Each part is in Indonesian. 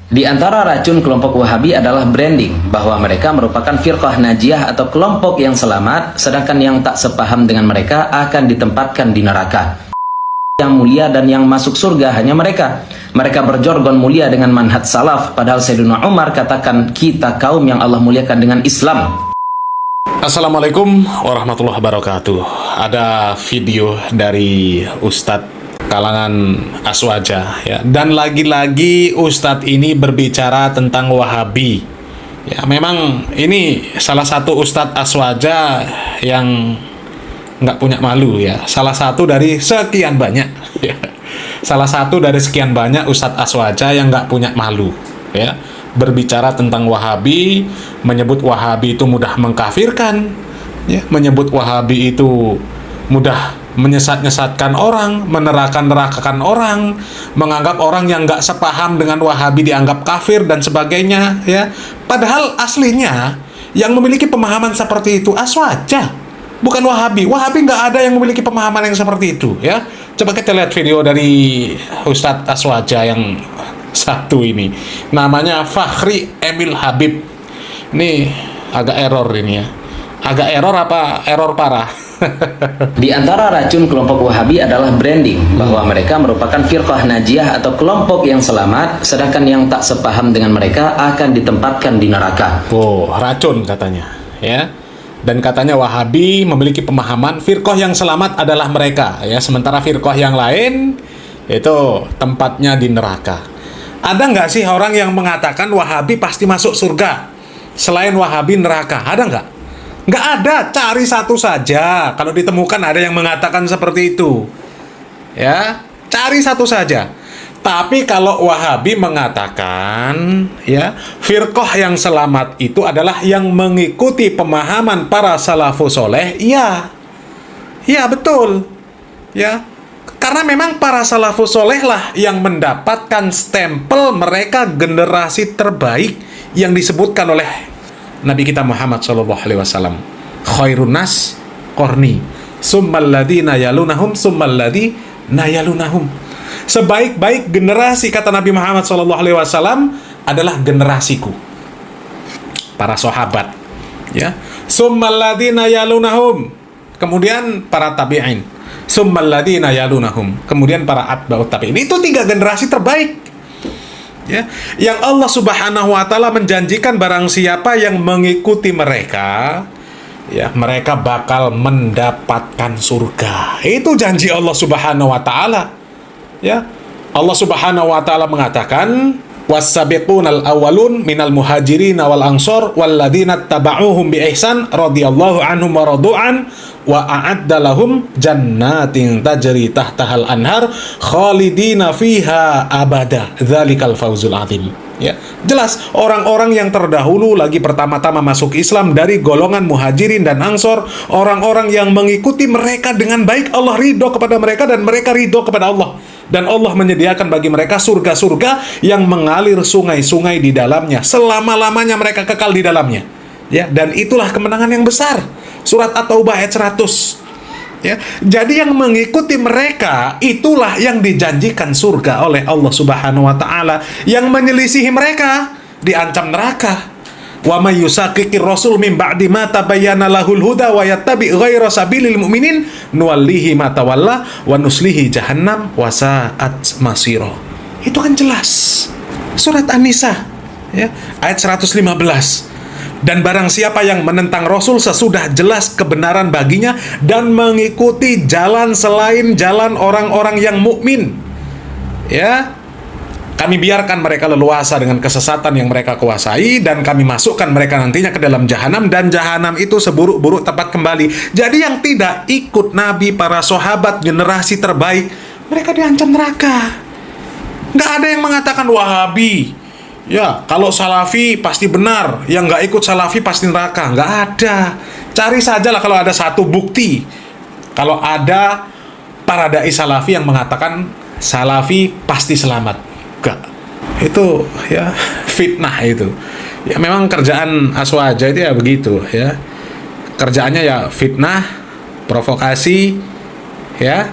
Di antara racun kelompok Wahabi adalah branding bahwa mereka merupakan firqah najiyah atau kelompok yang selamat, sedangkan yang tak sepaham dengan mereka akan ditempatkan di neraka. Yang mulia dan yang masuk surga hanya mereka. Mereka berjorgon mulia dengan manhaj salaf, padahal Sayyidina Umar katakan kita kaum yang Allah muliakan dengan Islam. Assalamualaikum warahmatullahi wabarakatuh. Ada video dari Ustadz kalangan Aswaja ya. Dan lagi-lagi Ustadz ini berbicara tentang Wahabi. Ya, memang ini salah satu Ustadz Aswaja yang nggak punya malu ya. Salah satu dari sekian banyak ya. Salah satu dari sekian banyak Ustadz Aswaja yang nggak punya malu ya. Berbicara tentang Wahabi, menyebut Wahabi itu mudah mengkafirkan ya, menyebut Wahabi itu mudah menyesat-nyesatkan orang, meneraka-nerakakan orang, menganggap orang yang nggak sepaham dengan Wahabi dianggap kafir dan sebagainya ya. Padahal aslinya yang memiliki pemahaman seperti itu Aswaja, bukan Wahabi. Wahabi nggak ada yang memiliki pemahaman yang seperti itu ya. Coba kita lihat video dari Ustadz Aswaja yang satu ini, namanya Fakhri Emil Habib. Ini agak error ini ya. Agak error apa error parah? Di antara racun kelompok Wahabi adalah branding bahwa mereka merupakan firqah najiyah atau kelompok yang selamat, sedangkan yang tak sepaham dengan mereka akan ditempatkan di neraka. Oh, racun katanya ya. Dan katanya Wahabi memiliki pemahaman firqah yang selamat adalah mereka ya, sementara firqah yang lain itu tempatnya di neraka. Ada nggak sih orang yang mengatakan Wahabi pasti masuk surga selain Wahabi neraka? Ada nggak? Nggak ada, cari satu saja. Kalau ditemukan ada yang mengatakan seperti itu ya, cari satu saja. Tapi kalau Wahabi mengatakan ya, firqah yang selamat itu adalah yang mengikuti pemahaman para salafus soleh, iya betul ya. Karena memang para salafus soleh lah yang mendapatkan stempel mereka generasi terbaik yang disebutkan oleh Nabi kita Muhammad SAW. Khairun nas qarni, summal ladina yalunahum, summal ladina yalunahum. Sebaik-baik generasi kata Nabi Muhammad SAW adalah generasiku, para sahabat ya. Summal ladina yalunahum, kemudian para tabi'in, summal ladina yalunahum, kemudian para atba'ut tabi'in. Itu 3 generasi terbaik ya, yang Allah Subhanahu wa taala menjanjikan barang siapa yang mengikuti mereka ya, mereka bakal mendapatkan surga. Itu janji Allah Subhanahu wa taala ya. Allah Subhanahu wa taala mengatakan was-sabiqunal awwalun minal muhajirin wal ansor walladzina tabauhum bi ihsan radhiyallahu anhum wa radu'an wa a'adda lahum jannatin tajri tahtahal anhar khalidina fiha abada dzalikal fawzul azim ya. Jelas orang-orang yang terdahulu lagi pertama-tama masuk Islam dari golongan muhajirin dan ansor, orang-orang yang mengikuti mereka dengan baik, Allah ridho kepada mereka dan mereka ridho kepada Allah. Dan Allah menyediakan bagi mereka surga-surga yang mengalir sungai-sungai di dalamnya, selama-lamanya mereka kekal di dalamnya ya. Dan itulah kemenangan yang besar. Surat At-Taubah ayat 100 ya. Jadi yang mengikuti mereka itulah yang dijanjikan surga oleh Allah Subhanahu wa taala. Yang menyelisihi mereka diancam neraka. Wa may yusaqiqir rasul min ba'di ma tabayyana lahul huda wa yattabi' ghaira sabilil mu'minin nuwallihi ma tawalla wa nuslihi jahannam wa sa'at masira. Itu kan jelas. Surat An-Nisa ya, ayat 115. Dan barang siapa yang menentang Rasul sesudah jelas kebenaran baginya dan mengikuti jalan selain jalan orang-orang yang mukmin ya, kami biarkan mereka leluasa dengan kesesatan yang mereka kuasai dan kami masukkan mereka nantinya ke dalam jahanam, dan jahanam itu seburuk-buruk tempat kembali. Jadi yang tidak ikut Nabi, para sahabat, generasi terbaik, mereka diancam neraka. Nggak ada yang mengatakan Wahabi ya, kalau Salafi pasti benar, yang nggak ikut Salafi pasti neraka. Nggak ada. Cari sajalah kalau ada satu bukti, kalau ada para dai Salafi yang mengatakan Salafi pasti selamat. Enggak. Itu ya fitnah itu. Ya memang kerjaan Aswaja itu ya begitu ya. Kerjaannya ya fitnah, provokasi ya.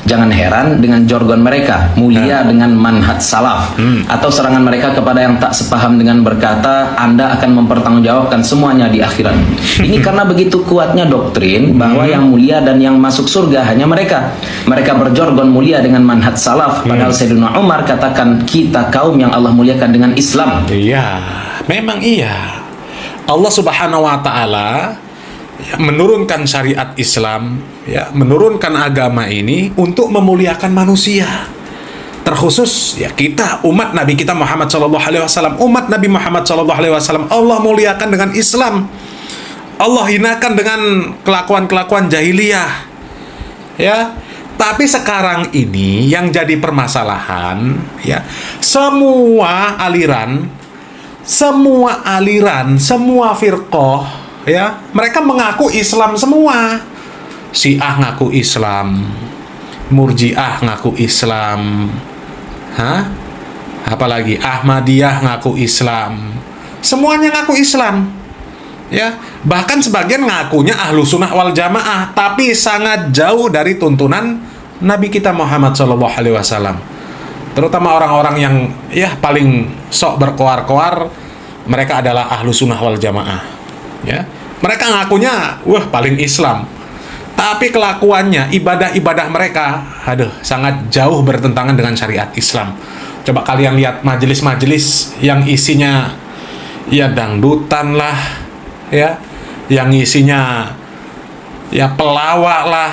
Jangan heran dengan jargon mereka, mulia dengan manhaj salaf, atau serangan mereka kepada yang tak sepaham dengan berkata, Anda akan mempertanggungjawabkan semuanya di akhirat. Ini karena begitu kuatnya doktrin bahwa yang mulia dan yang masuk surga hanya mereka. Mereka berjargon mulia dengan manhaj salaf, padahal Sayyidina Umar katakan, kita kaum yang Allah muliakan dengan Islam. Iya, memang iya. Allah Subhanahu wa taala menurunkan syariat Islam, ya, menurunkan agama ini untuk memuliakan manusia. Terkhusus ya kita umat Nabi kita Muhammad sallallahu alaihi wasallam, umat Nabi Muhammad sallallahu alaihi wasallam Allah muliakan dengan Islam. Allah hinakan dengan kelakuan-kelakuan jahiliyah. Ya. Tapi sekarang ini yang jadi permasalahan, ya, semua aliran, semua firqah, ya, mereka mengaku Islam semua. Syiah ngaku Islam, Murji'ah ngaku Islam, apalagi Ahmadiyah ngaku Islam, semuanya ngaku Islam, ya. Bahkan sebagian ngakunya ahlu sunnah wal jamaah, tapi sangat jauh dari tuntunan Nabi kita Muhammad SAW. Terutama orang-orang yang ya paling sok berkoar-koar, mereka adalah ahlu sunnah wal jamaah, ya. Mereka ngakunya wah paling Islam, tapi kelakuannya, ibadah-ibadah mereka, sangat jauh bertentangan dengan syariat Islam. Coba kalian lihat majelis-majelis yang isinya ya dangdutan lah, ya, yang isinya ya pelawak lah.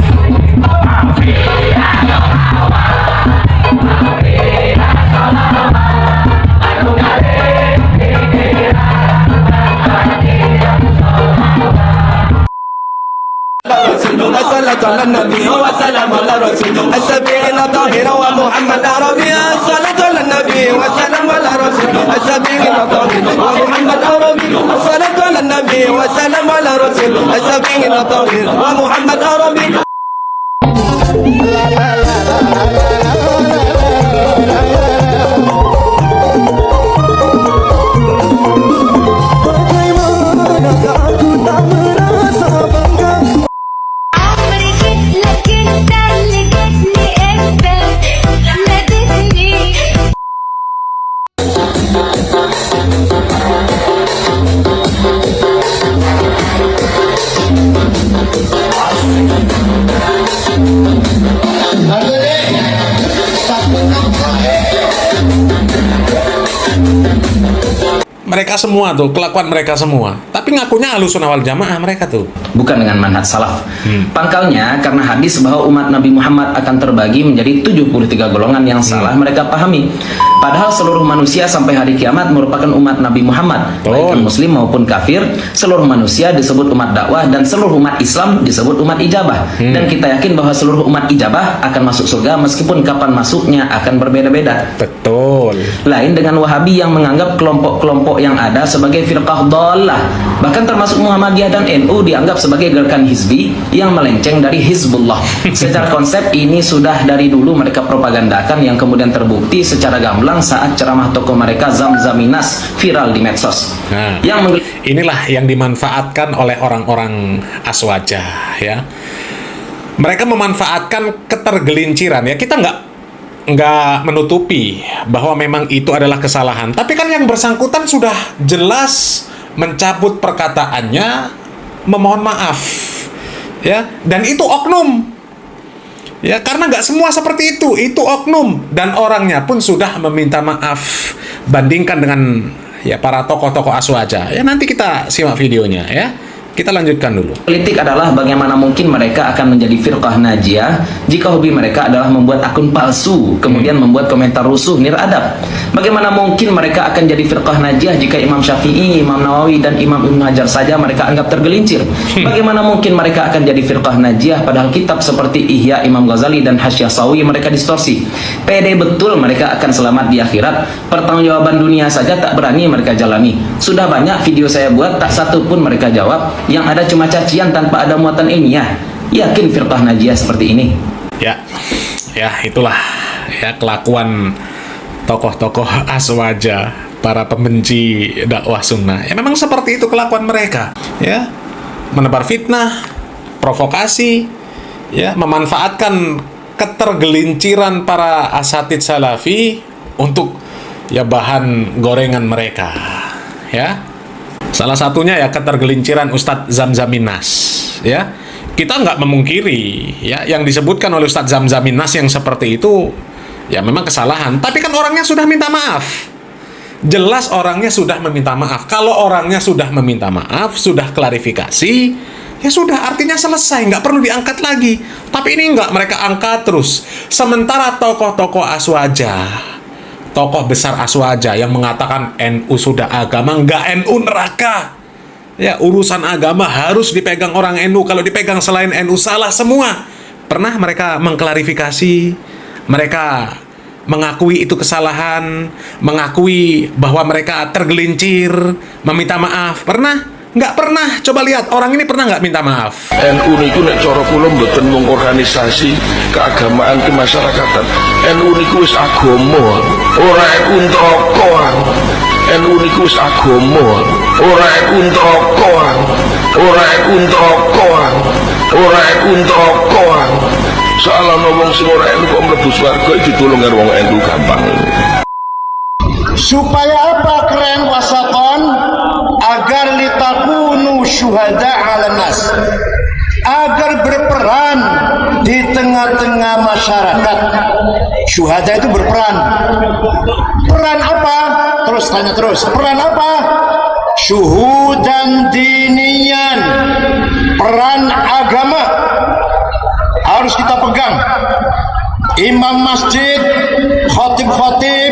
الصلاة على النبي وسلام على رسول السبيل طاهر ومحمد عربي الصلاة على النبي وسلام على رسول السبيل طاهر ومحمد عربي الصلاة على النبي وسلام على رسول السبيل طاهر ومحمد عربي. Mereka semua tuh, kelakuan mereka semua. Tapi ngakunya ahlussunnah wal jamaah mereka tuh. Bukan dengan manhaj salaf. Pangkalnya karena hadis bahwa umat Nabi Muhammad akan terbagi menjadi 73 golongan yang salah mereka pahami. Padahal seluruh manusia sampai hari kiamat merupakan umat Nabi Muhammad, baik muslim maupun kafir. Seluruh manusia disebut umat dakwah dan seluruh umat Islam disebut umat ijabah. Dan kita yakin bahwa seluruh umat ijabah akan masuk surga meskipun kapan masuknya akan berbeda-beda. Betul. Lain dengan Wahabi yang menganggap kelompok-kelompok yang ada sebagai firqah dhalah. Bahkan termasuk Muhammadiyah dan NU dianggap sebagai gerakan hizbi yang melenceng dari Hizbullah. Secara konsep ini sudah dari dulu mereka propagandakan yang kemudian terbukti secara gamblang saat ceramah tokoh mereka Zamzaminas viral di medsos. Nah, Yang inilah yang dimanfaatkan oleh orang-orang aswaja, ya. Mereka memanfaatkan ketergelinciran, ya. Kita nggak menutupi bahwa memang itu adalah kesalahan. Tapi kan yang bersangkutan sudah jelas mencabut perkataannya, memohon maaf, ya. Dan itu oknum. Ya, karena nggak semua seperti itu oknum, dan orangnya pun sudah meminta maaf. Bandingkan dengan ya para tokoh-tokoh aswaja. Ya, nanti kita simak videonya, ya. Kita lanjutkan dulu. politik adalah bagaimana mungkin mereka akan menjadi firqah najiyah jika hobi mereka adalah membuat akun palsu, kemudian membuat komentar rusuh niradab. Bagaimana mungkin mereka akan jadi firqah najiyah jika Imam Syafi'i, Imam Nawawi, dan Imam Ibnu Hajar saja mereka anggap tergelincir? Bagaimana mungkin mereka akan jadi firqah najiyah padahal kitab seperti Ihya Imam Ghazali dan Hasyiah Sawi mereka distorsi? Pede betul mereka akan selamat di akhirat, pertanggungjawaban dunia saja tak berani mereka jalani. Sudah banyak video saya buat, tak satu pun mereka jawab, yang ada cuma cacian tanpa ada muatan ilmiah. Yakin firqah najiyah seperti ini? Ya, itulah ya kelakuan tokoh-tokoh aswaja, para pembenci dakwah sunnah. Ya memang seperti itu kelakuan mereka, ya. Menebar fitnah, provokasi, ya memanfaatkan ketergelinciran para asatid salafi untuk ya bahan gorengan mereka, ya. Salah satunya ya ketergelinciran Ustadz Zamzamin Nas, ya. Kita nggak memungkiri ya yang disebutkan oleh Ustadz Zamzamin Nas yang seperti itu ya memang kesalahan, tapi kan orangnya sudah minta maaf. Jelas orangnya sudah meminta maaf. Kalau orangnya sudah meminta maaf, sudah klarifikasi, ya sudah, artinya selesai, nggak perlu diangkat lagi. Tapi ini nggak, mereka angkat terus. Sementara tokoh-tokoh Aswaja, tokoh besar Aswaja yang mengatakan NU sudah agama, nggak NU neraka. Ya, urusan agama harus dipegang orang NU. Kalau dipegang selain NU salah semua. Pernah mereka mengklarifikasi, mereka mengakui itu kesalahan, mengakui bahwa mereka tergelincir, meminta maaf. Pernah? Nggak pernah. Coba lihat, orang ini pernah nggak minta maaf? NU niku nek cara kula mboten mung organisasi keagamaan kemasyarakatan. NU niku wis agama, ora NU neraka. NU niku wis agama, ora NU neraka. Ora NU neraka. Ora NU neraka. Soalnya wong sing ora NU kok mlebu swarga ditulung karo wong NU gampang. Supaya apa keren wasakon? Agar litakunu syuhada 'alan nas, agar berperan di tengah-tengah masyarakat. Syuhada itu berperan. Peran apa? Terus tanya terus. Peran apa? Syuhudan dinian. Peran agama harus kita pegang. Imam masjid, khotib-khotib,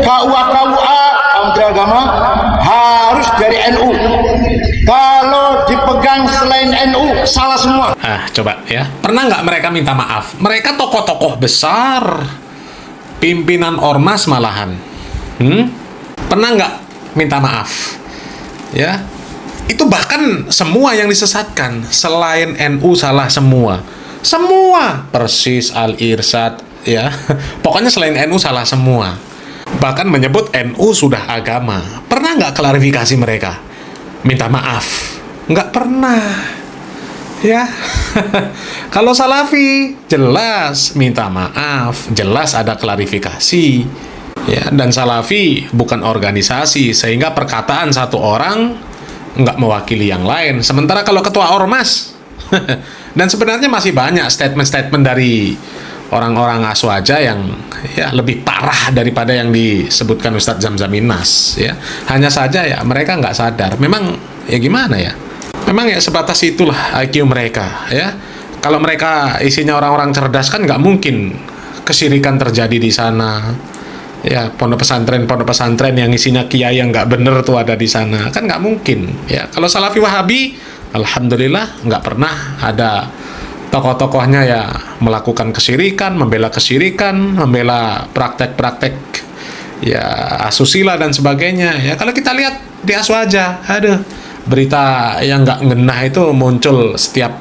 KUA, Menteri Agama harus dari NU. Kalau dipegang selain NU, salah semua. Coba ya, pernah nggak mereka minta maaf? Mereka tokoh-tokoh besar, pimpinan ormas malahan. Pernah nggak minta maaf? Ya, itu bahkan semua yang disesatkan selain NU salah semua. Semua, Persis, Al-Irsyad, ya. Pokoknya selain NU salah semua. Bahkan menyebut NU sudah agama. Pernah nggak klarifikasi mereka? Minta maaf? Nggak pernah. Ya. Kalau Salafi, jelas minta maaf. Jelas ada klarifikasi. Ya, dan Salafi bukan organisasi, sehingga perkataan satu orang nggak mewakili yang lain. Sementara kalau ketua ormas, dan sebenarnya masih banyak statement-statement dari orang-orang Aswaja yang ya lebih parah daripada yang disebutkan Ustadz Zamzamin Nas, ya. Hanya saja ya mereka nggak sadar. Memang ya gimana ya? Memang ya sebatas itulah IQ mereka, ya. Kalau mereka isinya orang-orang cerdas kan nggak mungkin kesyirikan terjadi di sana. Ya, pondok pesantren yang isinya kiai yang nggak bener tuh ada di sana, kan nggak mungkin. Ya, kalau Salafi Wahabi, alhamdulillah nggak pernah ada tokoh-tokohnya ya melakukan kesyirikan, membela praktek-praktek ya asusila dan sebagainya. Ya, kalau kita lihat di Aswaja, aduh, berita yang nggak ngenah itu muncul setiap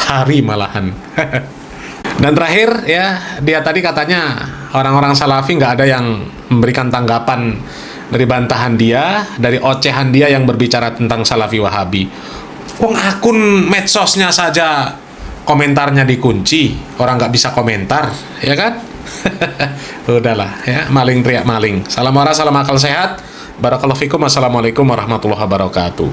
hari malahan. Dan terakhir ya, dia tadi katanya orang-orang Salafi nggak ada yang memberikan tanggapan dari bantahan dia, dari ocehan dia yang berbicara tentang Salafi Wahabi. Wong akun medsosnya saja komentarnya dikunci, orang nggak bisa komentar, ya kan? Udahlah ya, maling teriak maling. Salam marah, salam akal sehat. Barakallahu fikum. Assalamualaikum warahmatullahi wabarakatuh.